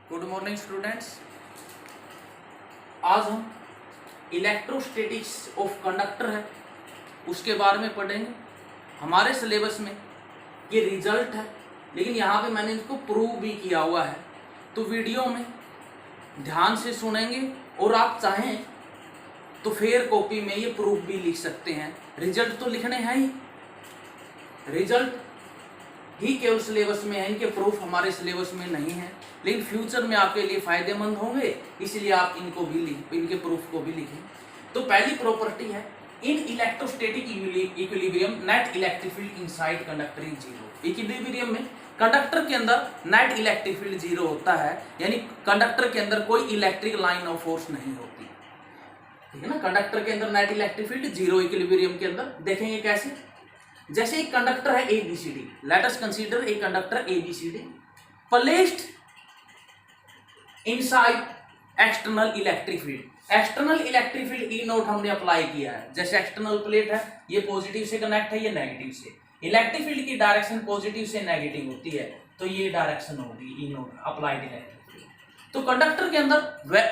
Good morning students. आज हम electrostatics of conductor है उसके बारे में पढ़ेंगे। हमारे सिलेबस में ये रिजल्ट है, लेकिन यहाँ पे मैंने इसको प्रूव भी किया हुआ है, तो वीडियो में ध्यान से सुनेंगे और आप चाहें तो फेयर कॉपी में ये प्रूफ भी लिख सकते हैं। रिजल्ट तो लिखने हैं ही, रिजल्ट ही केवल सिलेबस में है, इनके प्रूफ हमारे सिलेबस में नहीं है, लेकिन फ्यूचर में आपके लिए फायदेमंद होंगे, इसलिए आप इनको भी इनके प्रूफ को भी लिखें। तो पहली प्रॉपर्टी है, इन electrostatic equilibrium net electric field inside conductor is zero. Equilibrium में कंडक्टर के अंदर नेट इलेक्ट्रिक फील्ड जीरो होता है, यानी कंडक्टर के अंदर कोई इलेक्ट्रिक लाइन ऑफ फोर्स नहीं होती, ठीक है ना। कंडक्टर के अंदर net electric field zero equilibrium के अंदर। देखेंगे कैसे, जैसे एक कंडक्टर है ABCD, let us consider a conductor ABCD placed inside external electric field. External electric field E note हमने अप्लाई किया है। जैसे एक्सटर्नल प्लेट है, ये पॉजिटिव से कनेक्ट है, ये नेगेटिव से। इलेक्ट्रिक फील्ड की डायरेक्शन पॉजिटिव से नेगेटिव होती है, तो ये डायरेक्शन होगी E note applied electric field. तो कंडक्टर के अंदर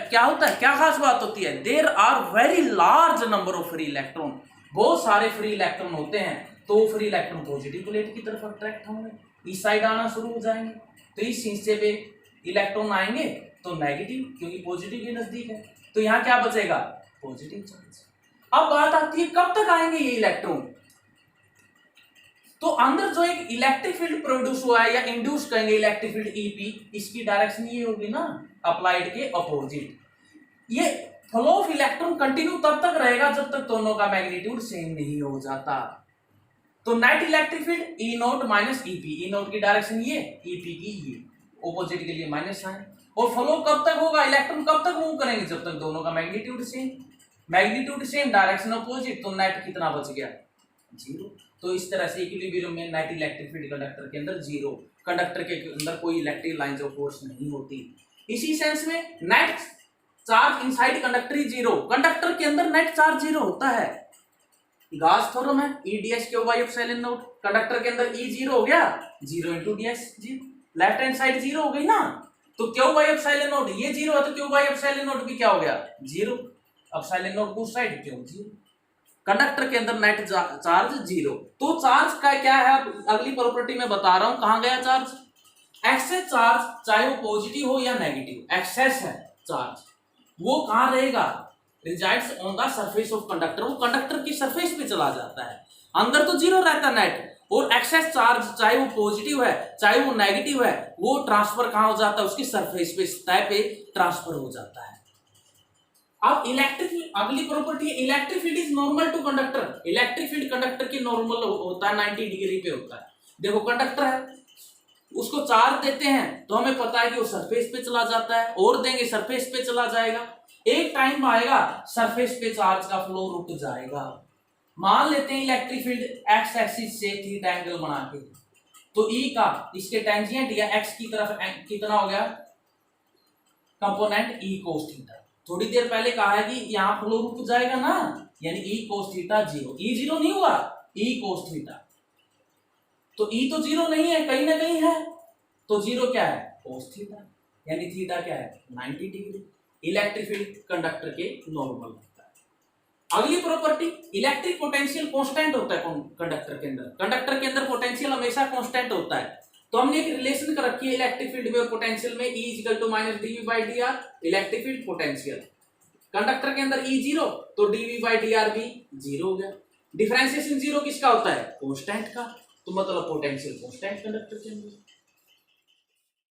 क्या होता है, क्या खास बात होती है, there are very large number of free electron, बहुत सारे फ्री इलेक्ट्रॉन होते हैं, तो फ्री इलेक्ट्रॉन पॉजिटिव प्लेट की तरफ अट्रैक्ट होंगे, इस साइड आना शुरू हो जाएंगे, तो इस हिस्से पे इलेक्ट्रॉन आएंगे तो नेगेटिव, क्योंकि पॉजिटिव के नजदीक है, तो यहाँ क्या बचेगा, पॉजिटिव चार्ज। अब बात आती है कब तक आएंगे ये इलेक्ट्रॉन, तो अंदर जो एक इलेक्ट्रिक फील्ड प्रोड्यूस हुआ है या इंड्यूस करेंगे इलेक्ट्रिक फील्ड EP, इसकी डायरेक्शन ये होगी ना अप्लाइड के अपोजिट। ये फ्लो ऑफ इलेक्ट्रॉन कंटिन्यू तब तक रहेगा जब तक दोनों का मैग्नीट्यूड सेम नहीं हो जाता। तो net electric field E note minus EP, E note की डायरेक्शन ये, EP की ये, ऑपोजिट के लिए माइनस साइन। और फ्लो कब तक होगा, इलेक्ट्रॉन कब तक मूव करेंगे, जब तक दोनों का magnitude same, magnitude same direction opposite, तो नेट कितना बच गया, जीरो। तो इस तरह से इक्विलिब्रियम में नेट इलेक्ट्रिक फील्ड कंडक्टर के अंदर जीरो, कंडक्टर के अंदर कोई इलेक्ट्रिक लाइंस ऑफ फोर्स नहीं होती। इसी सेंस में net charge inside conductor is zero, conductor के अंदर नेट चार्ज जीरो होता है। गाउस थ्योरम है, EdS Q by epsilon not, conductor के अंदर E जीरो हो गया, zero into DS zero, left hand side zero हो गई ना, तो क्यू बाई एप्सिलॉन नॉट ये जीरो है, तो क्यू बाई एप्सिलॉन नॉट भी क्या हो गया, जीरो, एप्सिलॉन नॉट उस साइड क्यों जीरो, कंडक्टर के अंदर नेट चार्ज जीरो। तो चार्ज का क्या है, अगली प्रॉपर्टी में बता रहा हूं, कहां गया चार्ज, एक्सेस चार्ज, चाहे वो पॉजिटिव हो या नेगेटिव, एक्सेस है चार्ज, वो कहां रहेगा, resides on the surface of conductor, वो कंडक्टर की सरफेस पे चला जाता है, अंदर तो जीरो रहता नेट, और एक्सेस चार्ज चाहे वो पॉजिटिव है चाहे वो नेगेटिव है, वो ट्रांसफर कहां हो जाता है, उसकी सरफेस पे, सतह पे ट्रांसफर हो जाता है। अब इलेक्ट्रिक, अगली property, electric field is normal to conductor, electric field conductor की नॉर्मल होता है, 90 डिग्री पे होता है। देखो कंडक्टर है, उसको चार्ज देते हैं तो हमें पता है कि वो सरफेस पे चला जाता है, और देंगे सरफेस पे चला जाएगा, एक टाइम आएगा सरफेस पे चार्ज का फ्लो रुक जाएगा। मान लेते हैं इलेक्ट्रिक फील्ड एक्स एक्सिस से थीटा एंगल बना के, तो E का इसके टेंजेंट या x की तरफ कितना हो गया, कंपोनेंट E cos थीटा। थोड़ी देर पहले कहा है कि यहाँ फ्लो रुक जाएगा ना, यानी E cos theta zero, E zero नहीं हुआ, E cos थीटा, तो E तो जीरो नहीं है, कहीं ना कहीं है, तो जीरो क्या है, cos थीटा, यानी थीटा क्या है, 90 डिग्री। इलेक्ट्रिक फील्ड कंडक्टर के नॉर्मल होता है। अगली प्रॉपर्टी, इलेक्ट्रिक पोटेंशियल कांस्टेंट होता है कंडक्टर के अंदर, कंडक्टर के अंदर पोटेंशियल हमेशा कांस्टेंट होता है, तो हमने एक रिलेशन कर रखी है इलेक्ट्रिक फील्ड में और पोटेंशियल में, E equal to minus dV by dr, electric field potential, conductor के अंदर E जीरो, तो dV बाई dr भी जीरो हो गया। डिफरेंशिएशन जीरो किसका होता है, कांस्टेंट का, तो मतलब पोटेंशियल कांस्टेंट कंडक्टर के अंदर।